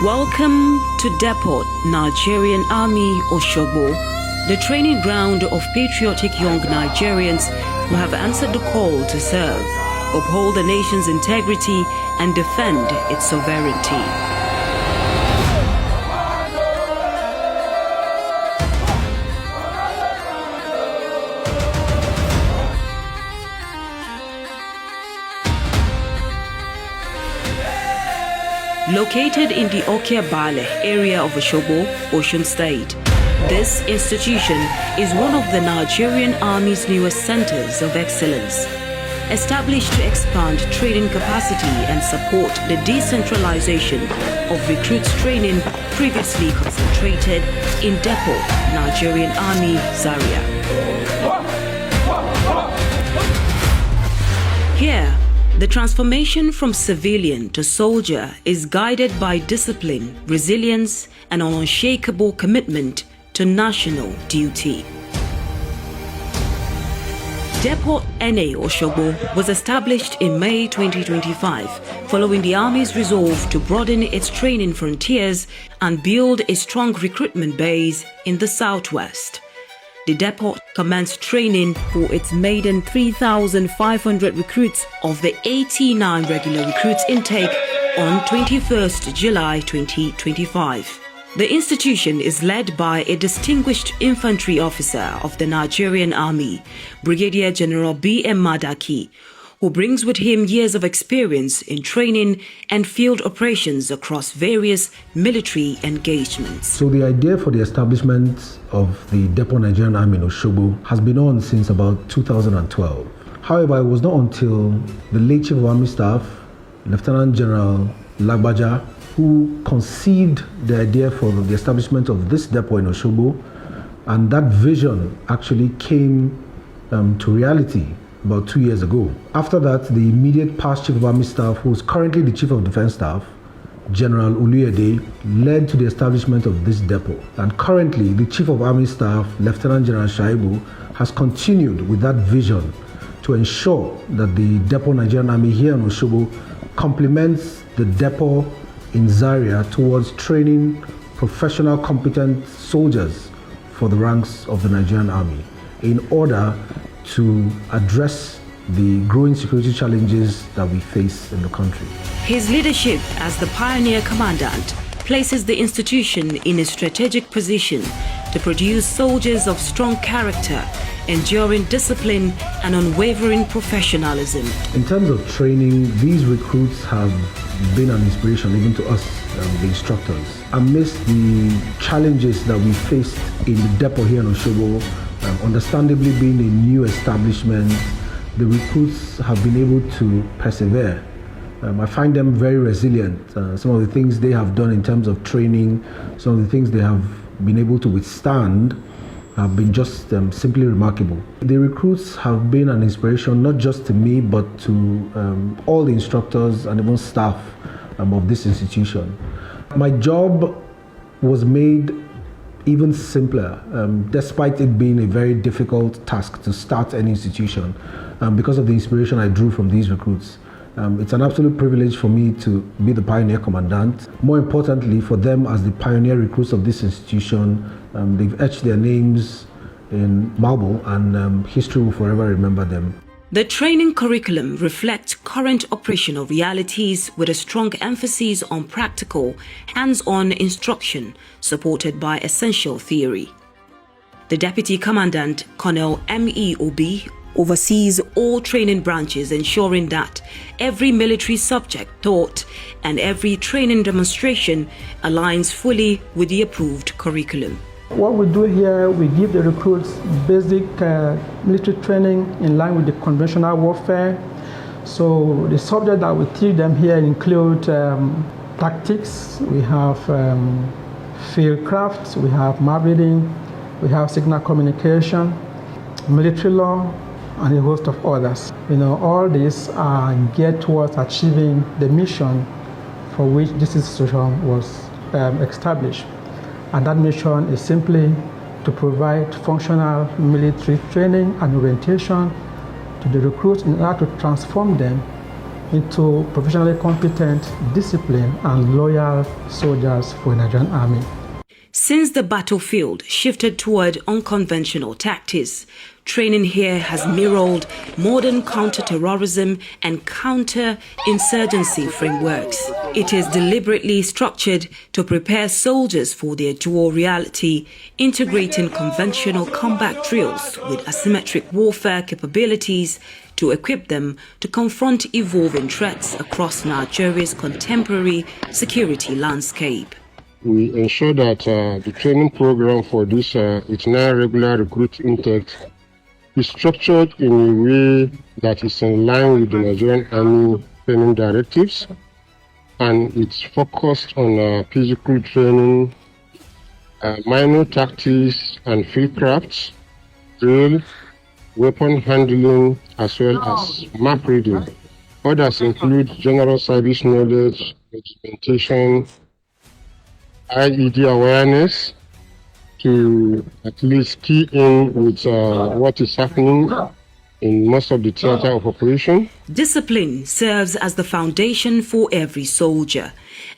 Welcome to Depot, Nigerian Army, Oshogbo, the training ground of patriotic young Nigerians who have answered the call to serve, uphold the nation's integrity, and defend its sovereignty. Located in the Okiabale area of Oshogbo, Osun State, this institution is one of the Nigerian Army's newest centers of excellence. Established to expand training capacity and support the decentralization of recruits training previously concentrated in Depot, Nigerian Army, Zaria. Here, the transformation from civilian to soldier is guided by discipline, resilience, and an unshakable commitment to national duty. Depot NA Oshogbo was established in May 2025 following the Army's resolve to broaden its training frontiers and build a strong recruitment base in the southwest. The depot commenced training for its maiden 3,500 recruits of the 89 regular recruits intake on 21st July 2025. The institution is led by a distinguished infantry officer of the Nigerian Army, Brigadier General B.M. Madaki, who brings with him years of experience in training and field operations across various military engagements. So the idea for the establishment of the Depot Nigerian Army in Oshogbo has been on since about 2012. However, it was not until the late Chief of Army Staff, Lieutenant General Lagbaja, who conceived the idea for the establishment of this depot in Oshogbo, and that vision actually came to reality about 2 years ago. After that, the immediate past Chief of Army Staff, who is currently the Chief of Defense Staff, General Oluyede, led to the establishment of this depot. And currently, the Chief of Army Staff, Lieutenant General Shaibu, has continued with that vision to ensure that the Depot Nigerian Army here in Oshogbo complements the depot in Zaria towards training professional, competent soldiers for the ranks of the Nigerian Army in order to address the growing security challenges that we face in the country. His leadership as the pioneer commandant places the institution in a strategic position to produce soldiers of strong character, enduring discipline and unwavering professionalism. In terms of training, these recruits have been an inspiration even to us, the instructors. Amidst the challenges that we faced in the depot here in Oshogbo, understandably being a new establishment, the recruits have been able to persevere. I find them very resilient. Some of the things they have done in terms of training, some of the things they have been able to withstand have been just simply remarkable. The recruits have been an inspiration not just to me but to all the instructors and even staff of this institution. My job was made even simpler, despite it being a very difficult task to start any institution, because of the inspiration I drew from these recruits. It's an absolute privilege for me to be the pioneer commandant. More importantly, for them as the pioneer recruits of this institution, they've etched their names in marble, and history will forever remember them. The training curriculum reflects current operational realities with a strong emphasis on practical, hands-on instruction supported by essential theory. The Deputy Commandant, Colonel M.E. Obi, oversees all training branches, ensuring that every military subject taught and every training demonstration aligns fully with the approved curriculum. What we do here, we give the recruits basic military training in line with the conventional warfare. So the subjects that we teach them here include tactics, we have field crafts, we have map reading, we have signal communication, military law, and a host of others. All these are geared towards achieving the mission for which this institution was established. And that mission is simply to provide functional military training and orientation to the recruits in order to transform them into professionally competent, disciplined, and loyal soldiers for the Nigerian Army. Since the battlefield shifted toward unconventional tactics, training here has mirrored modern counter-terrorism and counter-insurgency frameworks. It is deliberately structured to prepare soldiers for their dual reality, integrating conventional combat drills with asymmetric warfare capabilities to equip them to confront evolving threats across Nigeria's contemporary security landscape. We ensure that the training program for this its regular recruit intake is structured in a way that is in line with the Nigerian Army training directives, and it's focused on physical training, minor tactics and field crafts, drill, weapon handling, as well as map reading. Others include general service knowledge, documentation, IED awareness, to at least key in with what is happening in most of the theater of operation. Discipline serves as the foundation for every soldier,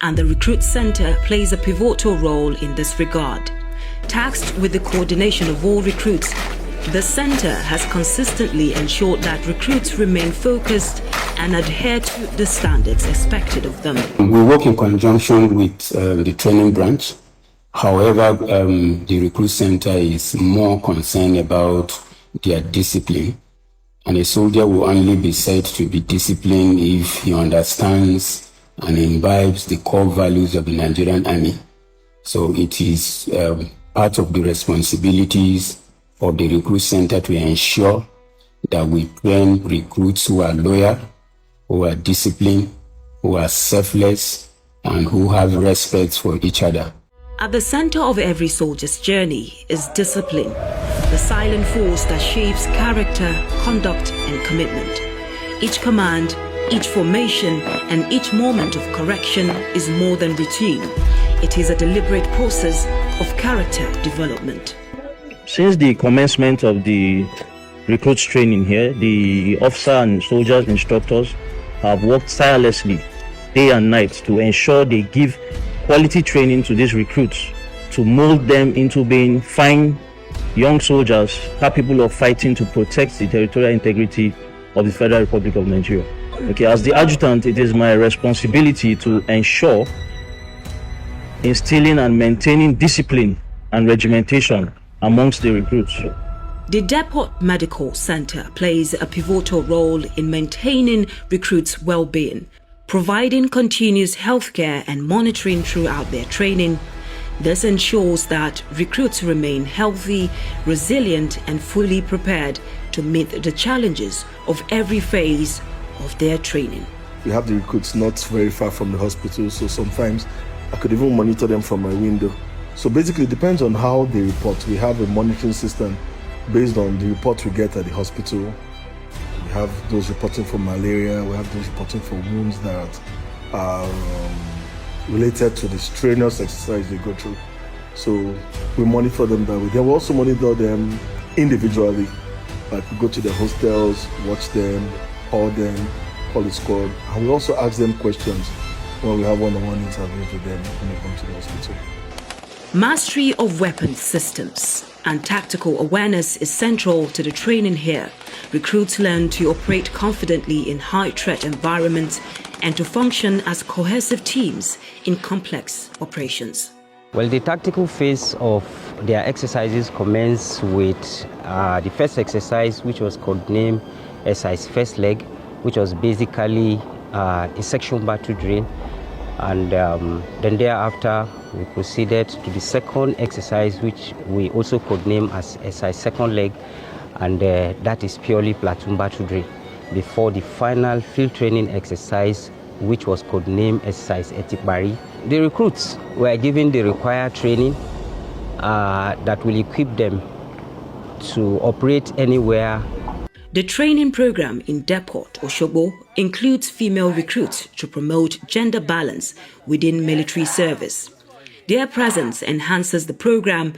and the Recruit Center plays a pivotal role in this regard. Tasked with the coordination of all recruits, the center has consistently ensured that recruits remain focused and adhere to the standards expected of them. We work in conjunction with the training branch. However, the Recruit Center is more concerned about their discipline. And a soldier will only be said to be disciplined if he understands and imbibes the core values of the Nigerian Army. So it is part of the responsibilities of the Recruit Center to ensure that we train recruits who are loyal, who are disciplined, who are selfless, and who have respect for each other. At the center of every soldier's journey is discipline, the silent force that shapes character, conduct, and commitment. Each command, each formation, and each moment of correction is more than routine. It is a deliberate process of character development. Since the commencement of the recruits training here, the officer and soldiers instructors have worked tirelessly day and night to ensure they give quality training to these recruits, to mold them into being fine young soldiers capable of fighting to protect the territorial integrity of the Federal Republic of Nigeria. Okay, as the adjutant, it is my responsibility to ensure instilling and maintaining discipline and regimentation amongst the recruits. The Depot Medical Center plays a pivotal role in maintaining recruits' well-being, providing continuous healthcare and monitoring throughout their training. This ensures that recruits remain healthy, resilient, and fully prepared to meet the challenges of every phase of their training. We have the recruits not very far from the hospital, so sometimes I could even monitor them from my window. So basically, it depends on how they report. We have a monitoring system based on the report we get at the hospital. We have those reporting for malaria, we have those reporting for wounds that are related to the strenuous exercise they go through. So we monitor them that way. Then we also monitor them individually. Like we go to their hostels, watch them, call the squad. And we also ask them questions when we have one-on-one interviews with them when they come to the hospital. Mastery of weapons systems and tactical awareness is central to the training here. Recruits learn to operate confidently in high-threat environments and to function as cohesive teams in complex operations. Well, the tactical phase of their exercises commence with the first exercise, which was codenamed exercise first leg, which was basically a section battle drill. And then thereafter, we proceeded to the second exercise, which we also codename as exercise second leg, and that is purely platoon battle drill, before the final field training exercise, which was codenamed exercise etikbari. The recruits were given the required training that will equip them to operate anywhere. The training program in Depot, Oshogbo, includes female recruits to promote gender balance within military service. Their presence enhances the program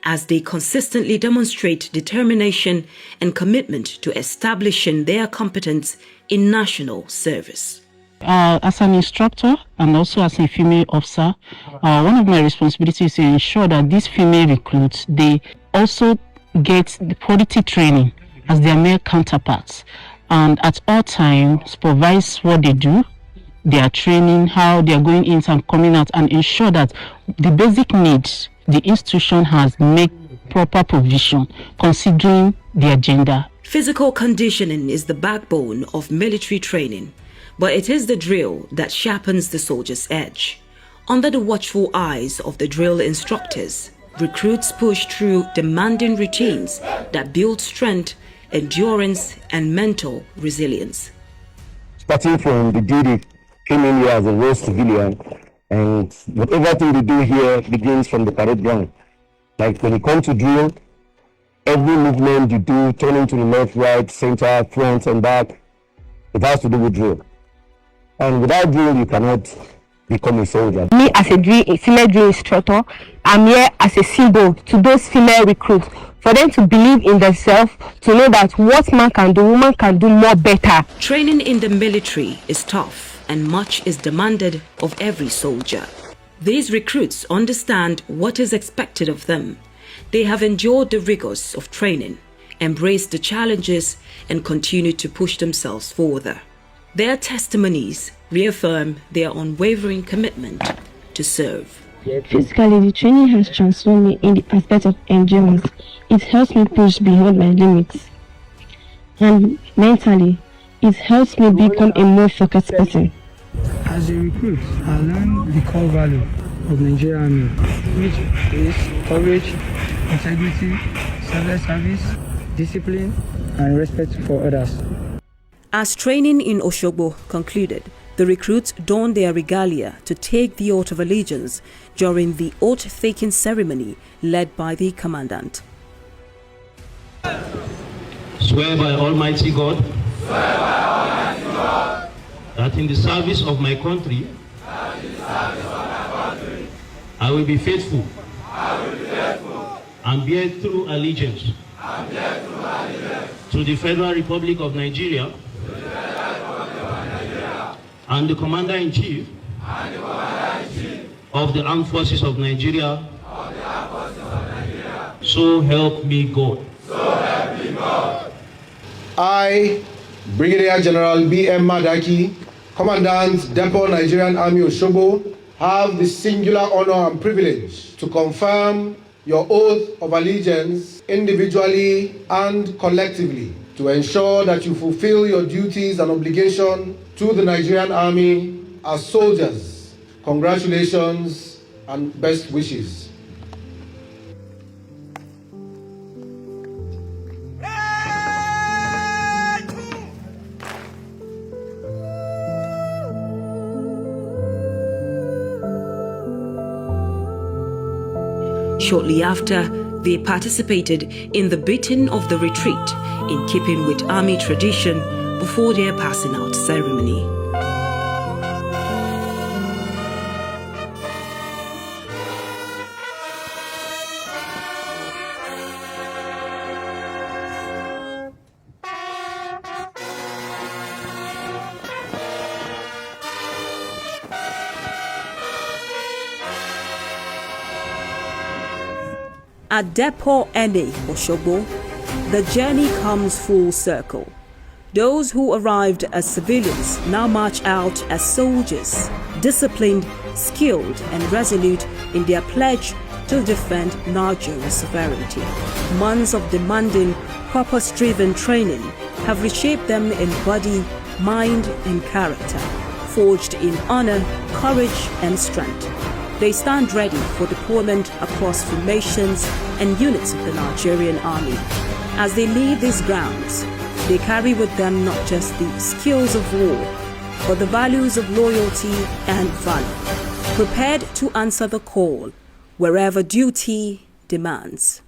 as they consistently demonstrate determination and commitment to establishing their competence in national service. As an instructor and also as a female officer, one of my responsibilities is to ensure that these female recruits, they also get the quality training as their male counterparts, and at all times supervise what they do, their training, how they are going in and coming out, and ensure that the basic needs the institution has make proper provision considering their gender. Physical conditioning is the backbone of military training, but it is the drill that sharpens the soldier's edge. Under the watchful eyes of the drill instructors, recruits push through demanding routines that build strength, endurance, and mental resilience. Starting from the day they came in here as a raw civilian, and whatever thing they do here begins from the parade ground. Like when you come to drill, every movement you do, turning to the left, right, center, front, and back, it has to do with drill. And without drill, you cannot become a soldier. Me as a female drill instructor, I'm here as a symbol to those female recruits, for them to believe in themselves, to know that what man can do, woman can do more better. Training in the military is tough and much is demanded of every soldier. These recruits understand what is expected of them. They have endured the rigors of training, embraced the challenges, and continue to push themselves further. Their testimonies reaffirm their unwavering commitment to serve. Physically, the training has transformed me in the aspect of endurance. It helps me push beyond my limits. And mentally, it helps me become a more focused person. As a recruit, I learned the core value of Nigerian Army, which is courage, integrity, selfless service, discipline, and respect for others. As training in Oshogbo concluded, the recruits donned their regalia to take the oath of allegiance during the oath-taking ceremony led by the commandant. Swear by Almighty God, that in the service of my country, I will be faithful, and bear true allegiance to the Federal Republic of Nigeria and the Commander-in-Chief of the Armed Forces of Nigeria. So help me God. I, Brigadier General B.M. Madaki, Commandant Depot Nigerian Army Oshogbo, have the singular honor and privilege to confirm your oath of allegiance individually and collectively to ensure that you fulfill your duties and obligations to the Nigerian Army as soldiers. Congratulations and best wishes. Shortly after, they participated in the beating of the retreat in keeping with army tradition before their passing out ceremony. At Depot NA Oshogbo, the journey comes full circle. Those who arrived as civilians now march out as soldiers, disciplined, skilled, and resolute in their pledge to defend Nigeria's sovereignty. Months of demanding, purpose-driven training have reshaped them in body, mind, and character, forged in honor, courage, and strength. They stand ready for deployment across formations and units of the Nigerian Army. As they leave these grounds, they carry with them not just the skills of war, but the values of loyalty and valor, prepared to answer the call wherever duty demands.